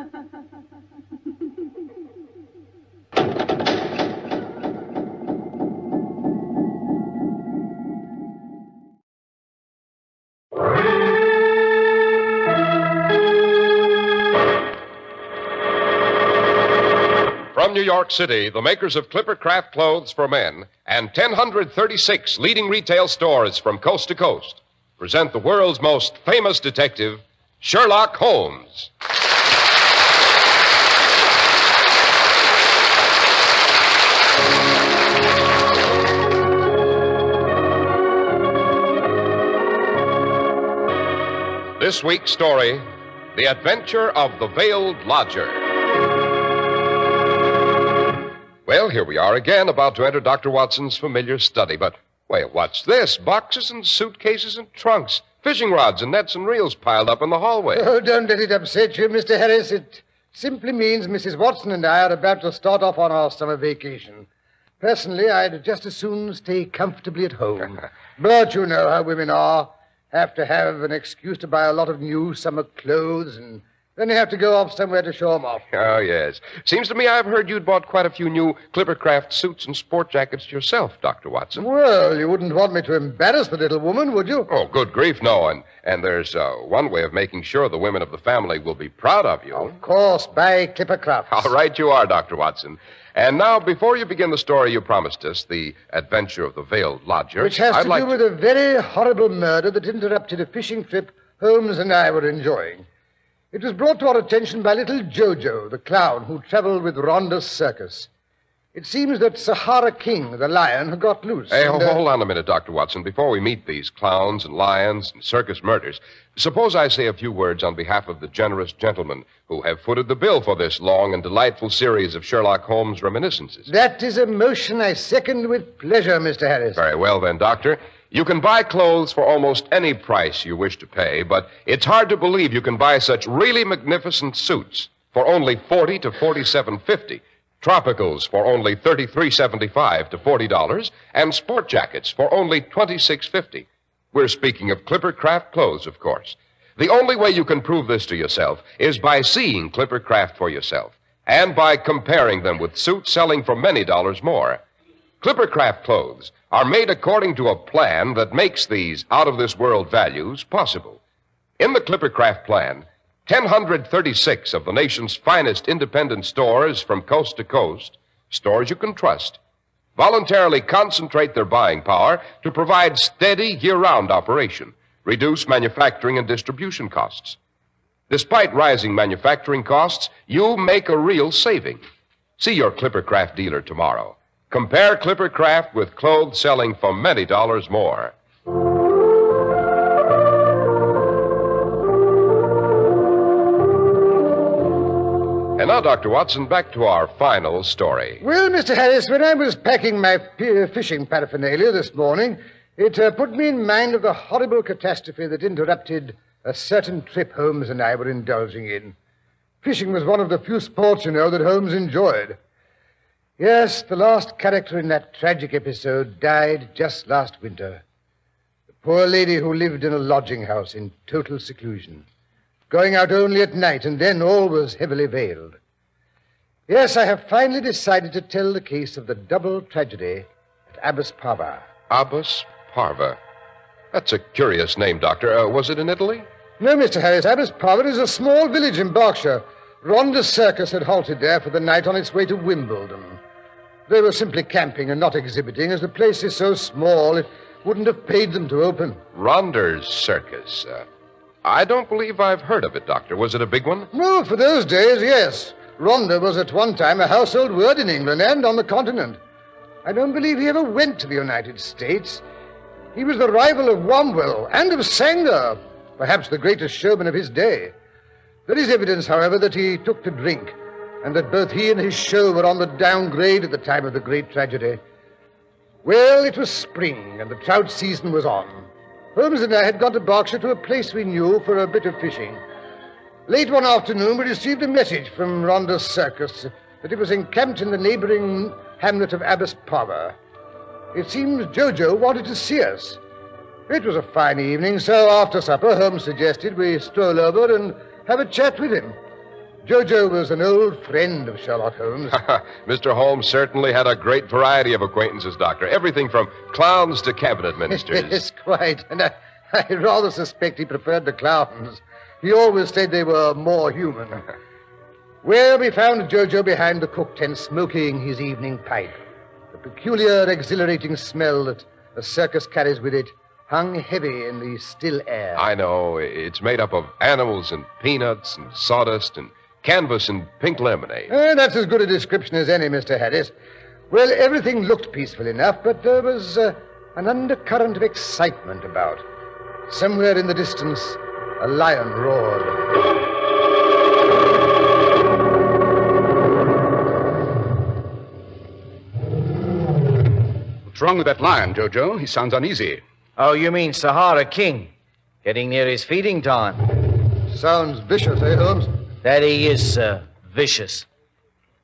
From New York City, the makers of Clipper Craft Clothes for Men and 1,036 leading retail stores from coast to coast present the world's most famous detective, Sherlock Holmes. This week's story, The Adventure of the Veiled Lodger. Well, here we are again, about to enter Dr. Watson's familiar study. But, wait, what's this? Boxes and suitcases and trunks. Fishing rods and nets and reels piled up in the hallway. Oh, don't let it upset you, Mr. Harris. It simply means Mrs. Watson and I are about to start off on our summer vacation. Personally, I'd just as soon stay comfortably at home. But you know how women are. Have to have an excuse to buy a lot of new summer clothes, and then you have to go off somewhere to show them off. Oh, yes. Seems to me I've heard you'd bought quite a few new Clippercraft suits and sport jackets yourself, Dr. Watson. Well, you wouldn't want me to embarrass the little woman, would you? Oh, good grief, no. And there's one way of making sure the women of the family will be proud of you. Of course, buy Clippercraft. All right, you are, Dr. Watson. And now, before you begin the story you promised us, The Adventure of the Veiled Lodger... Which has to do with a very horrible murder that interrupted a fishing trip Holmes and I were enjoying. It was brought to our attention by little Jojo, the clown who traveled with Rhonda's circus. It seems that Sahara King, the lion, had got loose. Hey, hold on a minute, Dr. Watson. Before we meet these clowns and lions and circus murders, suppose I say a few words on behalf of the generous gentlemen who have footed the bill for this long and delightful series of Sherlock Holmes reminiscences. That is a motion I second with pleasure, Mr. Harris. Very well, then, Doctor. You can buy clothes for almost any price you wish to pay, but it's hard to believe you can buy such really magnificent suits for only $40 to $47.50. Tropicals for only $33.75 to $40, and sport jackets for only $26.50. We're speaking of Clippercraft clothes, of course. The only way you can prove this to yourself is by seeing Clippercraft for yourself and by comparing them with suits selling for many dollars more. Clippercraft clothes are made according to a plan that makes these out-of-this-world values possible. In the Clippercraft plan, 1,036 of the nation's finest independent stores from coast to coast, stores you can trust, voluntarily concentrate their buying power to provide steady year-round operation, reduce manufacturing and distribution costs. Despite rising manufacturing costs, you make a real saving. See your Clippercraft dealer tomorrow. Compare Clippercraft with clothes selling for many dollars more. And now, Dr. Watson, back to our final story. Well, Mr. Harris, when I was packing my fishing paraphernalia this morning, it put me in mind of the horrible catastrophe that interrupted a certain trip Holmes and I were indulging in. Fishing was one of the few sports, you know, that Holmes enjoyed. Yes, the last character in that tragic episode died just last winter. The poor lady who lived in a lodging house in total seclusion, going out only at night, and then always heavily veiled. Yes, I have finally decided to tell the case of the double tragedy at Abbas Parva. Abbas Parva. That's a curious name, Doctor. Was it in Italy? No, Mr. Harris. Abbas Parva is a small village in Berkshire. Rhonda's circus had halted there for the night on its way to Wimbledon. They were simply camping and not exhibiting, as the place is so small it wouldn't have paid them to open. Rhonda's circus. I don't believe I've heard of it, Doctor. Was it a big one? No, for those days, yes. Rhonda was at one time a household word in England and on the continent. I don't believe he ever went to the United States. He was the rival of Womwell and of Sanger, perhaps the greatest showman of his day. There is evidence, however, that he took to drink, and that both he and his show were on the downgrade at the time of the great tragedy. Well, it was spring, and the trout season was on. Holmes and I had gone to Berkshire to a place we knew for a bit of fishing. Late one afternoon, we received a message from Rhonda's circus that it was encamped in the neighboring hamlet of Abbas Parva. It seems Jojo wanted to see us. It was a fine evening, so after supper, Holmes suggested we stroll over and have a chat with him. Jojo was an old friend of Sherlock Holmes. Mr. Holmes certainly had a great variety of acquaintances, Doctor. Everything from clowns to cabinet ministers. Yes, quite. And I rather suspect he preferred the clowns. He always said they were more human. Well, we found Jojo behind the cook tent smoking his evening pipe. The peculiar, exhilarating smell that a circus carries with it hung heavy in the still air. I know. It's made up of animals and peanuts and sawdust and canvas and pink lemonade. That's as good a description as any, Mr. Harris. Well, everything looked peaceful enough, but there was an undercurrent of excitement about. Somewhere in the distance, a lion roared. What's wrong with that lion, Jojo? He sounds uneasy. Oh, you mean Sahara King? Getting near his feeding time. Sounds vicious, eh, Holmes? That he is, sir. Vicious.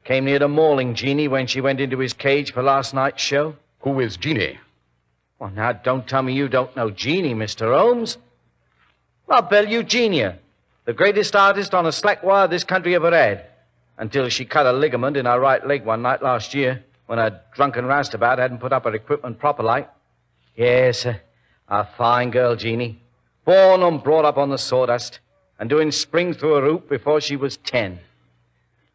Came near to mauling Jeannie when she went into his cage for last night's show. Who is Jeannie? Well, now, don't tell me you don't know Jeannie, Mr. Holmes. Well, Belle Eugenia, the greatest artist on a slack wire this country ever had, until she cut a ligament in her right leg one night last year when a drunken roustabout hadn't put up her equipment proper like. Yes, a fine girl, Jeannie. Born and brought up on the sawdust and doing springs through her hoop before she was 10.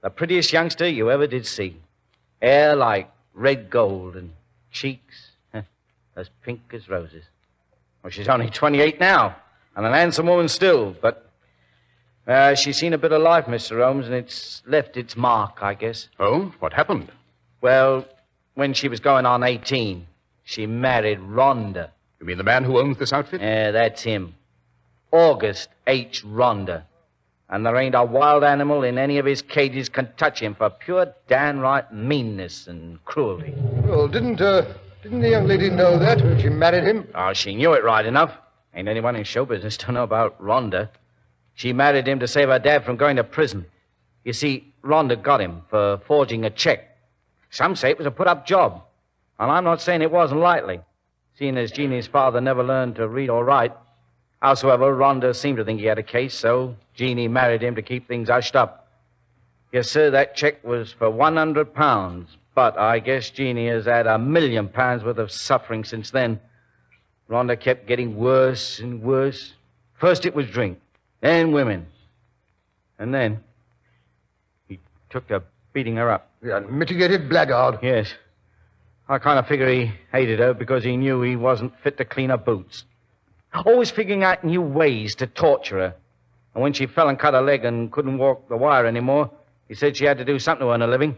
The prettiest youngster you ever did see. Hair like red gold and cheeks as pink as roses. Well, she's only 28 now, and an handsome woman still, but she's seen a bit of life, Mr. Holmes, and it's left its mark, I guess. Oh, what happened? Well, when she was going on 18, she married Rhonda. You mean the man who owns this outfit? Yeah, that's him. August H. Rhonda. And there ain't a wild animal in any of his cages can touch him for pure downright meanness and cruelty. Well, didn't the young lady know that when she married him? Oh, she knew it right enough. Ain't anyone in show business to know about Rhonda. She married him to save her dad from going to prison. You see, Rhonda got him for forging a check. Some say it was a put-up job. And I'm not saying it wasn't likely, seeing as Jeannie's father never learned to read or write. Howsoever, Rhonda seemed to think he had a case, so Jeannie married him to keep things hushed up. Yes, sir, that check was for £100, but I guess Jeannie has had £1 million worth of suffering since then. Rhonda kept getting worse and worse. First it was drink, then women. And then he took to beating her up. The unmitigated blackguard. Yes. I kind of figure he hated her because he knew he wasn't fit to clean her boots. Always figuring out new ways to torture her. And when she fell and cut her leg and couldn't walk the wire anymore, he said she had to do something to earn a living.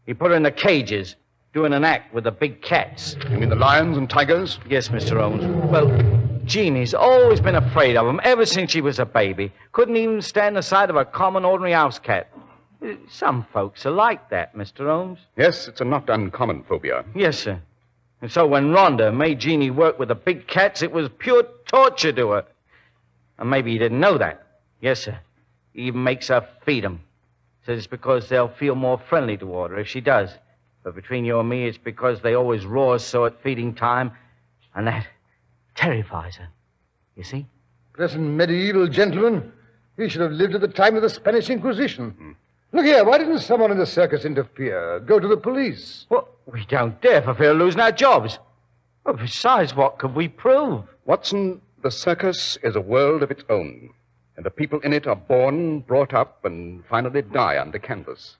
He put her in the cages, doing an act with the big cats. You mean the lions and tigers? Yes, Mr. Holmes. Well, Jeannie's always been afraid of them ever since she was a baby. Couldn't even stand the sight of a common, ordinary house cat. Some folks are like that, Mr. Holmes. Yes, it's a not uncommon phobia. Yes, sir. And so when Rhonda made Jeannie work with the big cats, it was pure torture to her. And maybe he didn't know that. Yes, sir. He even makes her feed them. Says it's because they'll feel more friendly toward her if she does. But between you and me, it's because they always roar so at feeding time, and that terrifies her. You see? Present medieval gentleman. He should have lived at the time of the Spanish Inquisition. Look here, why didn't someone in the circus interfere? Go to the police. Well, we don't dare for fear of losing our jobs. Well, besides, what could we prove? Watson, the circus is a world of its own. And the people in it are born, brought up, and finally die under canvas.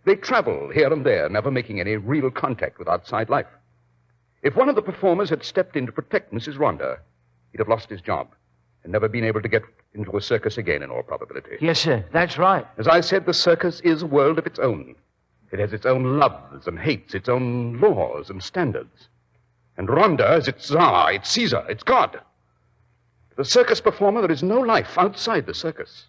They travel here and there, never making any real contact with outside life. If one of the performers had stepped in to protect Mrs. Rhonda, he'd have lost his job and never been able to get into a circus again, in all probability. Yes, sir, that's right. As I said, the circus is a world of its own. It has its own loves and hates, its own laws and standards. And Rhonda is its Tsar, its Caesar, its God. To the circus performer, there is no life outside the circus.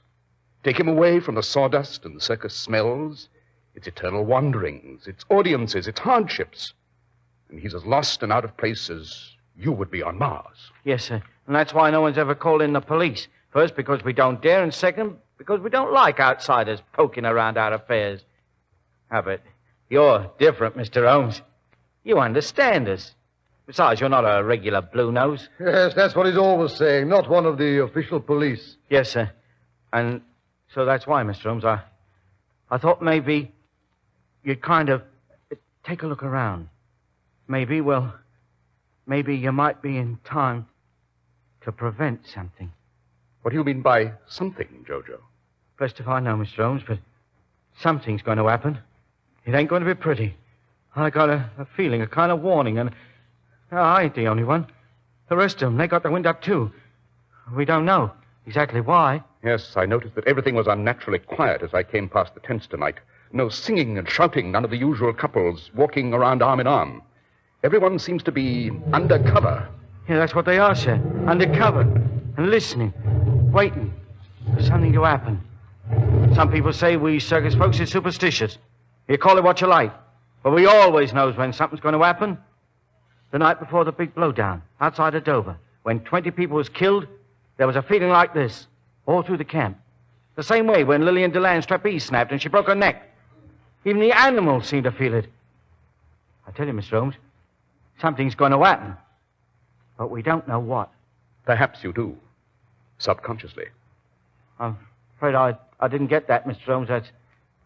Take him away from the sawdust and the circus smells, its eternal wanderings, its audiences, its hardships. And he's as lost and out of place as you would be on Mars. Yes, sir. And that's why no one's ever called in the police. First, because we don't dare, and second, because we don't like outsiders poking around our affairs. But you're different, Mr. Holmes. You understand us. Besides, you're not a regular blue nose. Yes, that's what he's always saying, not one of the official police. Yes, sir. And so that's why, Mr. Holmes, I thought maybe you'd kind of take a look around. Maybe you might be in time to prevent something. What do you mean by something, Jojo? Best if I know, Mr. Holmes, but something's going to happen. It ain't going to be pretty. I got a feeling, a kind of warning, and I ain't the only one. The rest of them, they got the wind up, too. We don't know exactly why. Yes, I noticed that everything was unnaturally quiet as I came past the tents tonight. No singing and shouting, none of the usual couples walking around arm in arm. Everyone seems to be under cover. Yeah, that's what they are, sir. Under cover and listening, waiting for something to happen. Some people say we circus folks are superstitious. You call it what you like. But we always knows when something's going to happen. The night before the big blowdown outside of Dover, when 20 people was killed, there was a feeling like this all through the camp. The same way when Lillian Deland's trapeze snapped and she broke her neck. Even the animals seemed to feel it. I tell you, Mr. Holmes, something's going to happen. But we don't know what. Perhaps you do. Subconsciously. I'm afraid I didn't get that, Mr. Holmes. That's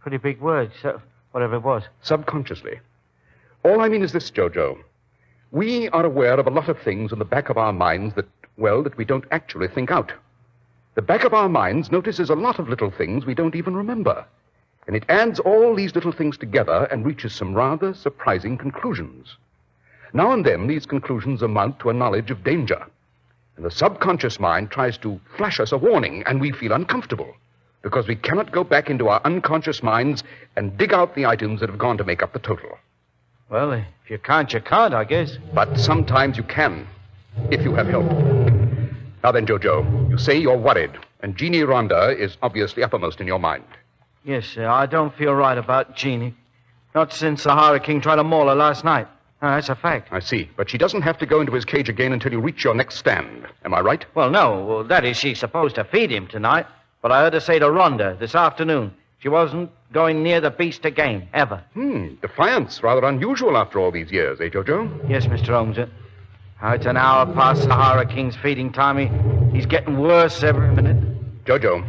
pretty big words, so whatever it was. Subconsciously. All I mean is this, Jojo. We are aware of a lot of things in the back of our minds that we don't actually think out. The back of our minds notices a lot of little things we don't even remember. And it adds all these little things together and reaches some rather surprising conclusions. Now and then, these conclusions amount to a knowledge of danger. And the subconscious mind tries to flash us a warning, and we feel uncomfortable because we cannot go back into our unconscious minds and dig out the items that have gone to make up the total. Well, if you can't, you can't, I guess. But sometimes you can, if you have help. Now then, Jojo, you say you're worried, and Jeannie Rhonda is obviously uppermost in your mind. Yes, sir. I don't feel right about Jeannie. Not since Sahara King tried to maul her last night. No, that's a fact. I see. But she doesn't have to go into his cage again until you reach your next stand. Am I right? Well, no. Well, that is, she's supposed to feed him tonight. But I heard her say to Rhonda this afternoon she wasn't going near the beast again, ever. Defiance. Rather unusual after all these years, eh, Jojo? Yes, Mr. Holmes. It's an hour past Sahara King's feeding time. He's getting worse every minute. Jojo,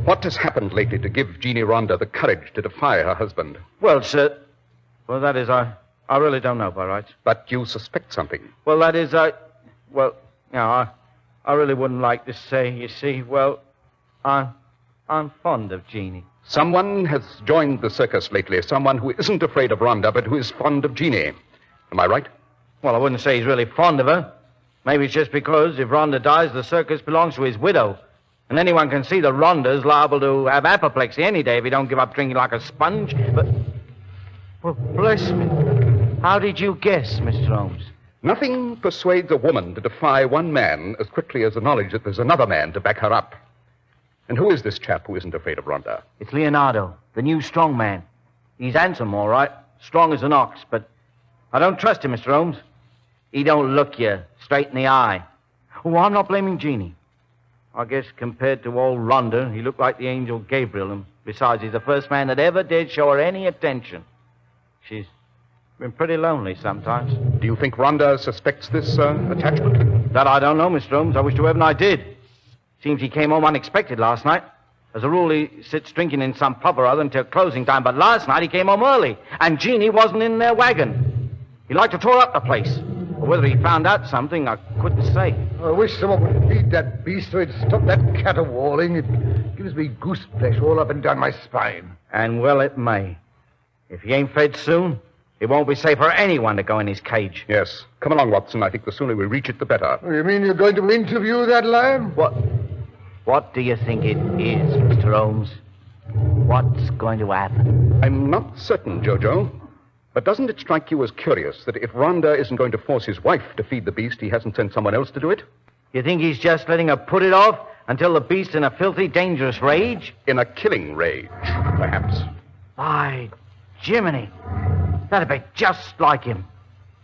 what has happened lately to give Jeannie Rhonda the courage to defy her husband? Well, sir, that is, I really don't know, by rights. But you suspect something. Well, that is, I really wouldn't like to say, you see. Well, I'm fond of Jeannie. Someone has joined the circus lately, someone who isn't afraid of Rhonda, but who is fond of Jeannie. Am I right? Well, I wouldn't say he's really fond of her. Maybe it's just because if Rhonda dies, the circus belongs to his widow. And anyone can see that Rhonda's liable to have apoplexy any day if he don't give up drinking like a sponge. But, well, bless me. How did you guess, Mr. Holmes? Nothing persuades a woman to defy one man as quickly as the knowledge that there's another man to back her up. And who is this chap who isn't afraid of Rhonda? It's Leonardo, the new strong man. He's handsome, all right, strong as an ox, but I don't trust him, Mr. Holmes. He don't look you straight in the eye. Oh, I'm not blaming Jeannie. I guess compared to old Rhonda, he looked like the angel Gabriel, and besides, he's the first man that ever did show her any attention. She's been pretty lonely sometimes. Do you think Rhonda suspects this attachment? That I don't know, Mr. Holmes. I wish to heaven I did. Seems he came home unexpected last night. As a rule, he sits drinking in some pub or other until closing time, but last night he came home early, and Jeannie wasn't in their wagon. He liked to tore up the place. But whether he found out something, I couldn't say. I wish someone would feed that beast so it'd stop that caterwauling. It gives me goose flesh all up and down my spine. And well it may. If he ain't fed soon, it won't be safe for anyone to go in his cage. Yes. Come along, Watson. I think the sooner we reach it, the better. Oh, you mean you're going to interview that lion? What do you think it is, Mr. Holmes? What's going to happen? I'm not certain, Jojo. But doesn't it strike you as curious that if Rhonda isn't going to force his wife to feed the beast, he hasn't sent someone else to do it? You think he's just letting her put it off until the beast's in a filthy, dangerous rage? In a killing rage, perhaps. By Jiminy. That'd be just like him.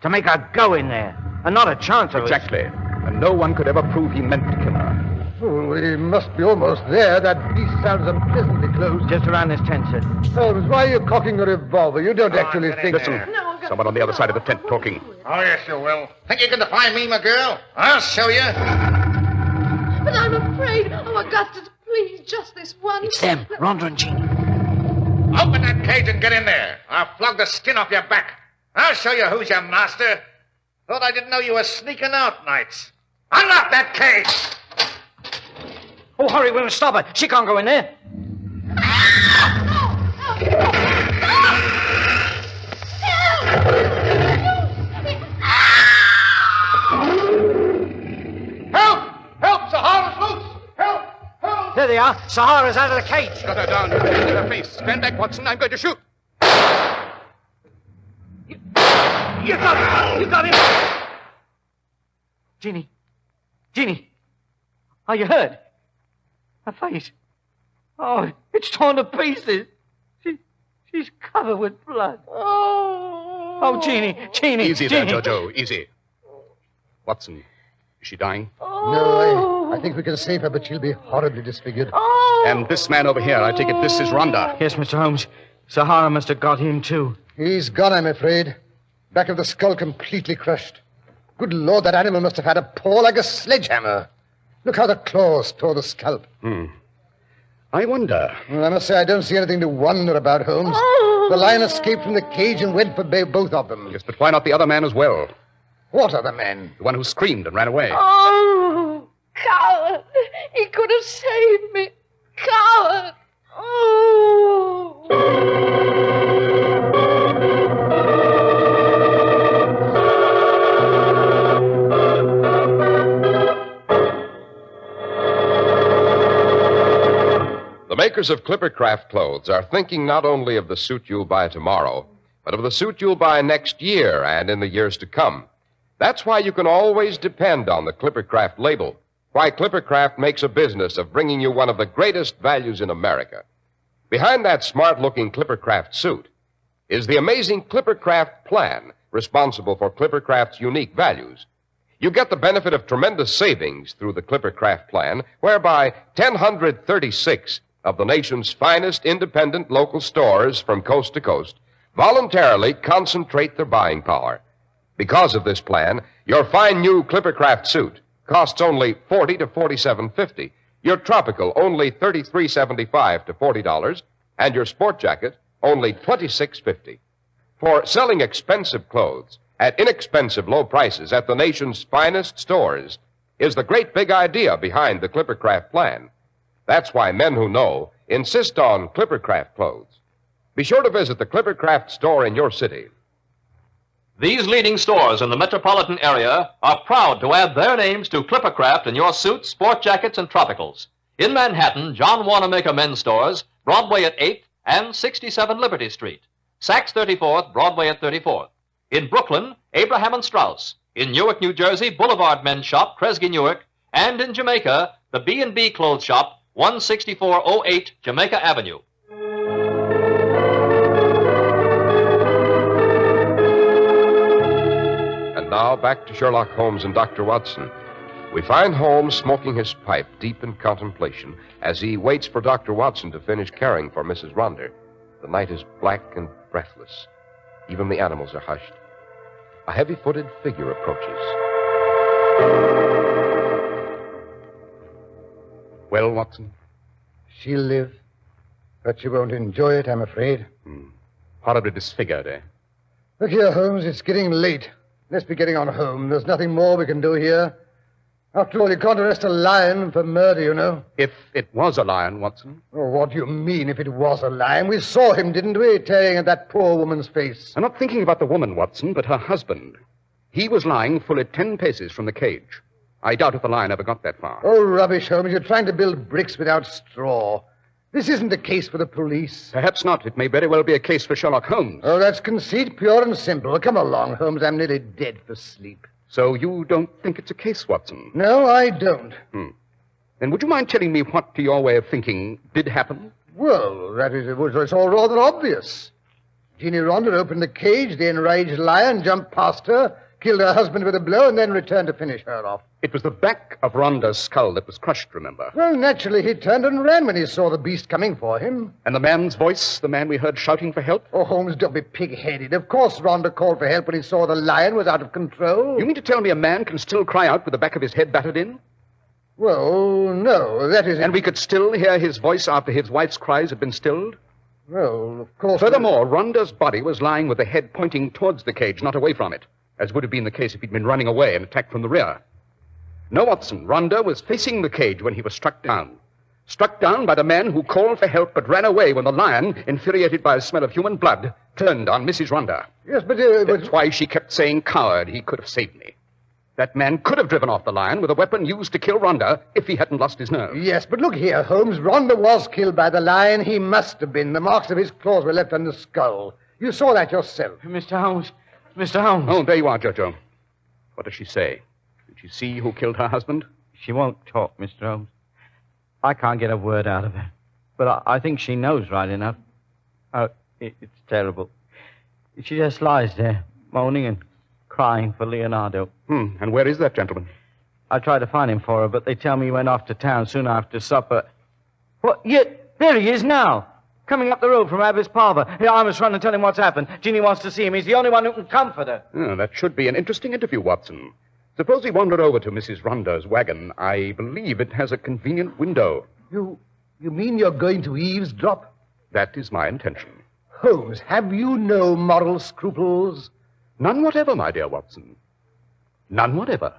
To make her go in there, and not a chance of it. Exactly. And no one could ever prove he meant to kill her. Oh, we must be almost there. That beast sounds unpleasantly close. Just around this tent, sir. Holmes, why are you cocking a revolver? You don't actually think... Listen, someone on the other side of the tent talking. Oh, yes, you will. Think you can defy me, my girl? I'll show you. But I'm afraid. Oh, Augustus, please, just this once. It's them, Rhonda and Jeannie. Open that cage and get in there. I'll flog the skin off your back. I'll show you who's your master. Thought I didn't know you were sneaking out nights. Unlock that cage! Oh, hurry, we must stop her. She can't go in there. Help! Help! Sahara's loose! Help! Help! There they are. Sahara's out of the cage. Got her down. In her face. Stand back, Watson. I'm going to shoot. You got him! You got him! Jeannie. Jeannie. Are you hurt? Her face. Oh, it's torn to pieces. She's covered with blood. Oh, Jeannie. Easy there, Jeannie. Jojo. Easy. Watson, is she dying? No, I think we can save her, but she'll be horribly disfigured. And this man over here, I take it this is Rhonda. Yes, Mr. Holmes. Sahara must have got him, too. He's gone, I'm afraid. Back of the skull completely crushed. Good Lord, that animal must have had a paw like a sledgehammer. Look how the claws tore the scalp. I wonder. Well, I must say I don't see anything to wonder about, Holmes. The lion escaped from the cage and went for both of them. Yes, but why not the other man as well? What other man? The one who screamed and ran away. Oh, coward. He could have saved me. Coward. The makers of Clippercraft clothes are thinking not only of the suit you'll buy tomorrow, but of the suit you'll buy next year and in the years to come. That's why you can always depend on the Clippercraft label. Why Clippercraft makes a business of bringing you one of the greatest values in America. Behind that smart-looking Clippercraft suit is the amazing Clippercraft plan, responsible for Clippercraft's unique values. You get the benefit of tremendous savings through the Clippercraft plan, whereby 1,036 of the nation's finest independent local stores from coast to coast voluntarily concentrate their buying power. Because of this plan, your fine new Clippercraft suit costs only $40 to $47.50, your tropical only $33.75 to $40, and your sport jacket only $26.50. For selling expensive clothes at inexpensive low prices at the nation's finest stores is the great big idea behind the Clippercraft plan. That's why men who know insist on Clippercraft clothes. Be sure to visit the Clippercraft store in your city. These leading stores in the metropolitan area are proud to add their names to Clippercraft in your suits, sport jackets, and tropicals. In Manhattan, John Wanamaker Men's Stores, Broadway at 8th and 67 Liberty Street. Saks 34th, Broadway at 34th. In Brooklyn, Abraham and Strauss. In Newark, New Jersey, Boulevard Men's Shop, Kresge Newark. And in Jamaica, the B&B Clothes Shop, 16408 Jamaica Avenue. And now back to Sherlock Holmes and Dr. Watson. We find Holmes smoking his pipe deep in contemplation as he waits for Dr. Watson to finish caring for Mrs. Rhonda. The night is black and breathless. Even the animals are hushed. A heavy-footed figure approaches. Well, Watson? She'll live, but she won't enjoy it, I'm afraid. Horribly disfigured, eh? Look here, Holmes, it's getting late. Let's be getting on home. There's nothing more we can do here. After all, you can't arrest a lion for murder, you know. If it was a lion, Watson. Oh, what do you mean, if it was a lion? We saw him, didn't we, tearing at that poor woman's face. I'm not thinking about the woman, Watson, but her husband. He was lying fully 10 paces from the cage. I doubt if the lion ever got that far. Oh, rubbish, Holmes. You're trying to build bricks without straw. This isn't a case for the police. Perhaps not. It may very well be a case for Sherlock Holmes. Oh, that's conceit, pure and simple. Come along, Holmes. I'm nearly dead for sleep. So you don't think it's a case, Watson? No, I don't. Then would you mind telling me what, to your way of thinking, did happen? Well, it's all rather obvious. Jeannie Rhonda opened the cage, the enraged lion jumped past her, killed her husband with a blow, and then returned to finish her off. It was the back of Rhonda's skull that was crushed, remember? Well, naturally, he turned and ran when he saw the beast coming for him. And the man's voice, the man we heard shouting for help? Oh, Holmes, don't be pig-headed. Of course Rhonda called for help when he saw the lion was out of control. You mean to tell me a man can still cry out with the back of his head battered in? Well, no, that is... And we could still hear his voice after his wife's cries had been stilled? Well, of course... Furthermore, Rhonda's body was lying with the head pointing towards the cage, not away from it, as would have been the case if he'd been running away and attacked from the rear. No, Watson, Rhonda was facing the cage when he was struck down. Struck down by the man who called for help but ran away when the lion, infuriated by the smell of human blood, turned on Mrs. Rhonda. Yes, but... That's why she kept saying, coward, he could have saved me. That man could have driven off the lion with a weapon used to kill Rhonda if he hadn't lost his nerve. Yes, but look here, Holmes. Rhonda was killed by the lion. He must have been. The marks of his claws were left on the skull. You saw that yourself. Mr. Holmes. Mr. Holmes. Oh, there you are, Jojo. What does she say? Did she see who killed her husband? She won't talk, Mr. Holmes. I can't get a word out of her. But I think she knows right enough. Oh, it's terrible. She just lies there, moaning and crying for Leonardo. And where is that gentleman? I tried to find him for her, but they tell me he went off to town soon after supper. What? Yeah, there he is now. Coming up the road from Abbess Parva. Yeah, I must run and tell him what's happened. Jeannie wants to see him. He's the only one who can comfort her. Oh, that should be an interesting interview, Watson. Suppose he wandered over to Mrs. Rhonda's wagon. I believe it has a convenient window. You mean you're going to eavesdrop? That is my intention. Holmes, have you no moral scruples? None whatever, my dear Watson. None whatever.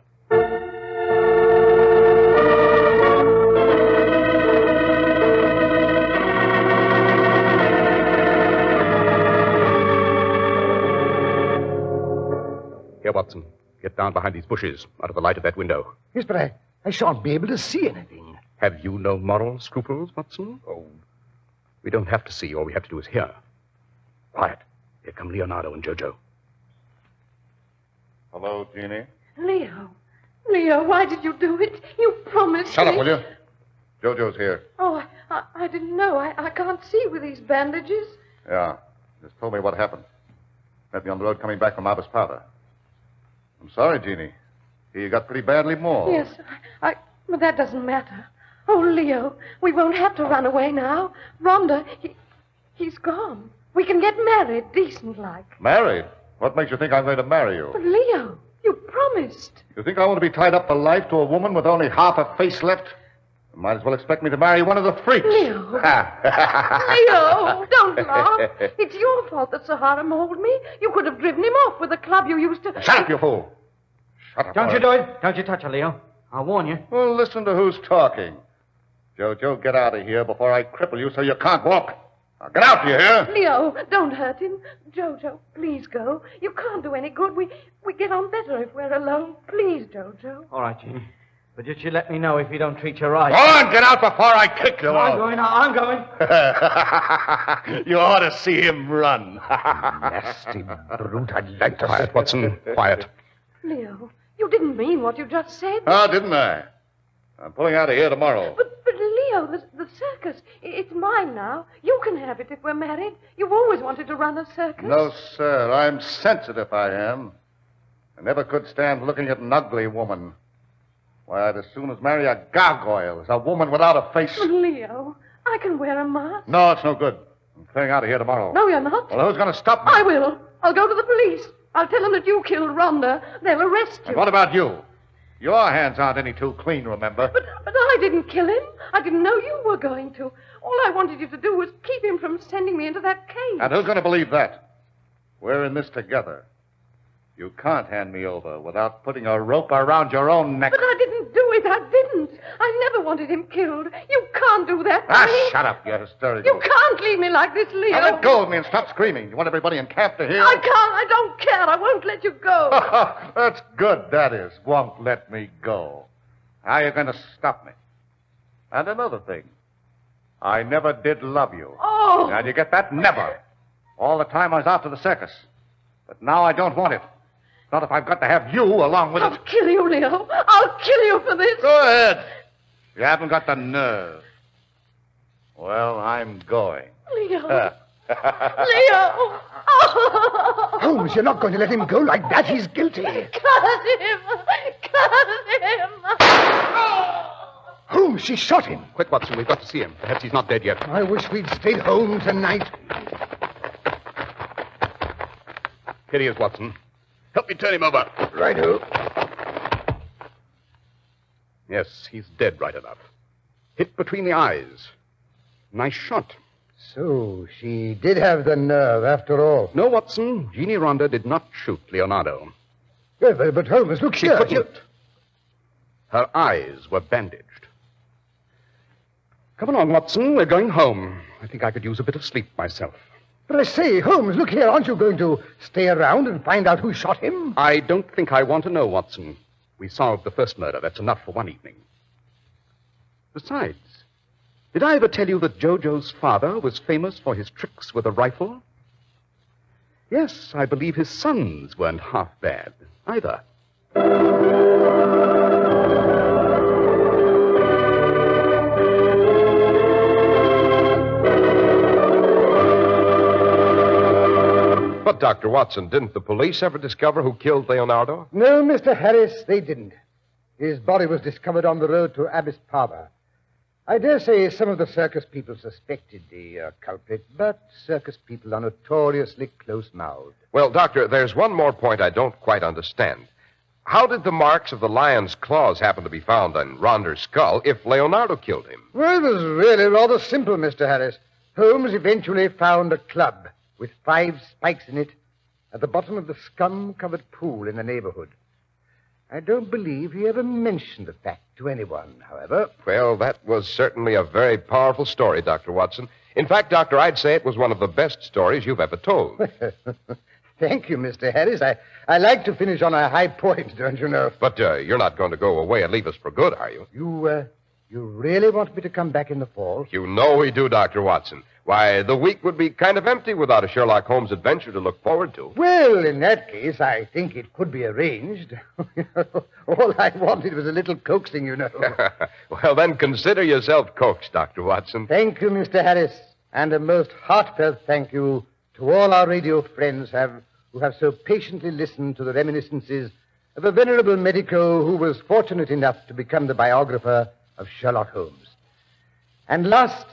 Here, Watson. Get down behind these bushes, out of the light of that window. Yes, but I shan't be able to see anything. Have you no moral scruples, Watson? Oh, we don't have to see. All we have to do is hear. Quiet. Here come Leonardo and Jojo. Hello, Jeannie. Leo, why did you do it? You promised Shut me. up, will you? Jojo's here. Oh, I didn't know. I can't see with these bandages. Yeah. Just told me what happened. Met me on the road coming back from Abbess Parva. I'm sorry, Jeannie. You got pretty badly mauled. Yes, but that doesn't matter. Oh, Leo, we won't have to run away now. Rhonda, he's gone. We can get married, decent-like. Married? What makes you think I'm going to marry you? But, Leo, you promised. You think I want to be tied up for life to a woman with only half a face left? You might as well expect me to marry one of the freaks. Leo. Leo, don't laugh. It's your fault that Sahara mauled me. You could have driven him off with the club you used to... Shut up, you fool. Shut up. Don't you do it. Don't you touch her, Leo. I'll warn you. Well, listen to who's talking. Jojo, get out of here before I cripple you so you can't walk. Now, get out, do you hear? Leo, don't hurt him. Jojo, please go. You can't do any good. We get on better if we're alone. Please, Jojo. All right, Jeannie. But just you let me know if you don't treat her right. Go on, get out before I kick you I'm out. going. I'm going. You ought to see him run. Nasty brute. I'd like to... Quiet, Watson. Quiet. Leo, you didn't mean what you just said. Oh, didn't I? I'm pulling out of here tomorrow. But Leo, the circus, it's mine now. You can have it if we're married. You've always wanted to run a circus. No, sir. I'm sensitive, I am. I never could stand looking at an ugly woman. Why, I'd as soon as marry a gargoyle as a woman without a face. But Leo, I can wear a mask. No, it's no good. I'm clearing out of here tomorrow. No, you're not. Well, who's going to stop me? I will. I'll go to the police. I'll tell them that you killed Rhonda. They'll arrest you. And what about you? Your hands aren't any too clean, remember? But I didn't kill him. I didn't know you were going to. All I wanted you to do was keep him from sending me into that cage. And who's going to believe that? We're in this together. You can't hand me over without putting a rope around your own neck. But I didn't do it. I didn't. I never wanted him killed. You can't do that to me. Shut up, you hysterical. You can't leave me like this, Leo. Now let go of me and stop screaming. You want everybody in camp to hear? I can't. I don't care. I won't let you go. That's good, that is. Won't let me go. How are you going to stop me? And another thing. I never did love you. Oh. Now, do you get that? Never. All the time I was after the circus. But now I don't want it. Not if I've got to have you along with I'll it. kill you, Leo. I'll kill you for this. Go ahead. You haven't got the nerve. Well, I'm going. Leo. Leo. Oh. Holmes, you're not going to let him go like that. He's guilty. Cut him. Cut him. Holmes, she shot him. Quick, Watson. We've got to see him. Perhaps he's not dead yet. I wish we'd stayed home tonight. Here he is, Watson. Help me turn him over. Righto. Yes, he's dead right enough. Hit between the eyes. Nice shot. So, she did have the nerve after all. No, Watson, Jeannie Rhonda did not shoot Leonardo. But Holmes, look She here. couldn't. Her eyes were bandaged. Come along, Watson. We're going home. I think I could use a bit of sleep myself. But I say, Holmes, look here. Aren't you going to stay around and find out who shot him? I don't think I want to know, Watson. We solved the first murder. That's enough for one evening. Besides, did I ever tell you that Jojo's father was famous for his tricks with a rifle? Yes, I believe his sons weren't half bad either. But, Dr. Watson, didn't the police ever discover who killed Leonardo? No, Mr. Harris, they didn't. His body was discovered on the road to Abbas Parva. I dare say some of the circus people suspected the culprit, but circus people are notoriously close-mouthed. Well, Doctor, there's one more point I don't quite understand. How did the marks of the lion's claws happen to be found on Ronder's skull if Leonardo killed him? Well, it was really rather simple, Mr. Harris. Holmes eventually found a club with 5 spikes in it at the bottom of the scum-covered pool in the neighborhood. I don't believe he ever mentioned the fact to anyone, however. Well, that was certainly a very powerful story, Dr. Watson. In fact, Doctor, I'd say it was one of the best stories you've ever told. Thank you, Mr. Harris. I like to finish on a high point, don't you know? But you're not going to go away and leave us for good, are you? You really want me to come back in the fall? You know we do, Dr. Watson. Why, the week would be kind of empty without a Sherlock Holmes adventure to look forward to. Well, in that case, I think it could be arranged. All I wanted was a little coaxing, you know. Well, then consider yourself coaxed, Dr. Watson. Thank you, Mr. Harris. And a most heartfelt thank you to all our radio friends who have so patiently listened to the reminiscences of a venerable medico who was fortunate enough to become the biographer of Sherlock Holmes. And last,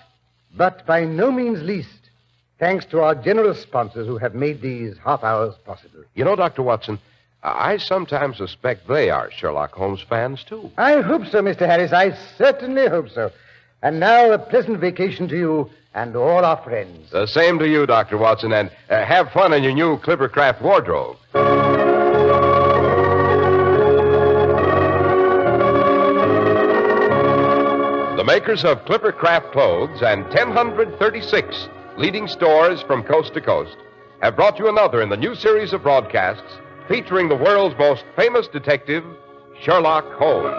but by no means least, thanks to our generous sponsors who have made these half hours possible. You know, Dr. Watson, I sometimes suspect they are Sherlock Holmes fans, too. I hope so, Mr. Harris. I certainly hope so. And now a pleasant vacation to you and all our friends. The same to you, Dr. Watson, and have fun in your new Clippercraft wardrobe. The makers of Clippercraft clothes and 1,036 leading stores from coast to coast have brought you another in the new series of broadcasts featuring the world's most famous detective, Sherlock Holmes.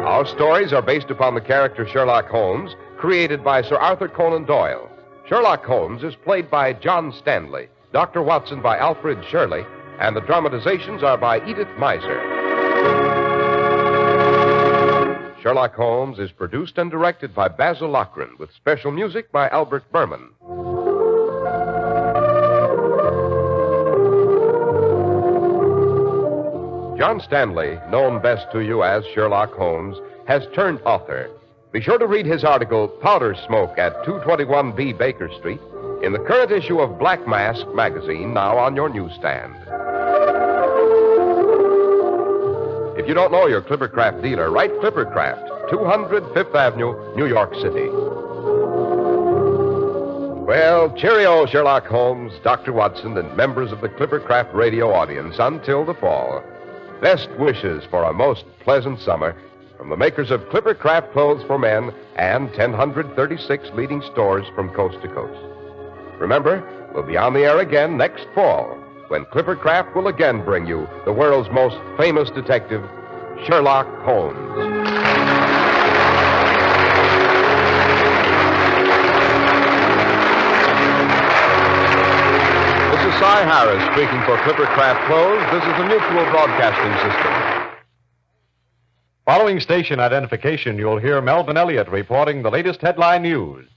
Our stories are based upon the character Sherlock Holmes, created by Sir Arthur Conan Doyle. Sherlock Holmes is played by John Stanley, Dr. Watson by Alfred Shirley, and the dramatizations are by Edith Meiser. Sherlock Holmes is produced and directed by Basil Lochran, with special music by Albert Berman. John Stanley, known best to you as Sherlock Holmes, has turned author. Be sure to read his article, Powder Smoke at 221B Baker Street, in the current issue of Black Mask magazine, now on your newsstand. If you don't know your Clippercraft dealer, write Clippercraft, 200 Fifth Avenue, New York City. Well, cheerio, Sherlock Holmes, Dr. Watson, and members of the Clippercraft radio audience until the fall. Best wishes for a most pleasant summer from the makers of Clippercraft clothes for men and 1,036 leading stores from coast to coast. Remember, we'll be on the air again next fall, when Clippercraft will again bring you the world's most famous detective, Sherlock Holmes. This is Cy Harris speaking for Clippercraft Clothes. This is the Mutual Broadcasting System. Following station identification, you'll hear Melvin Elliott reporting the latest headline news.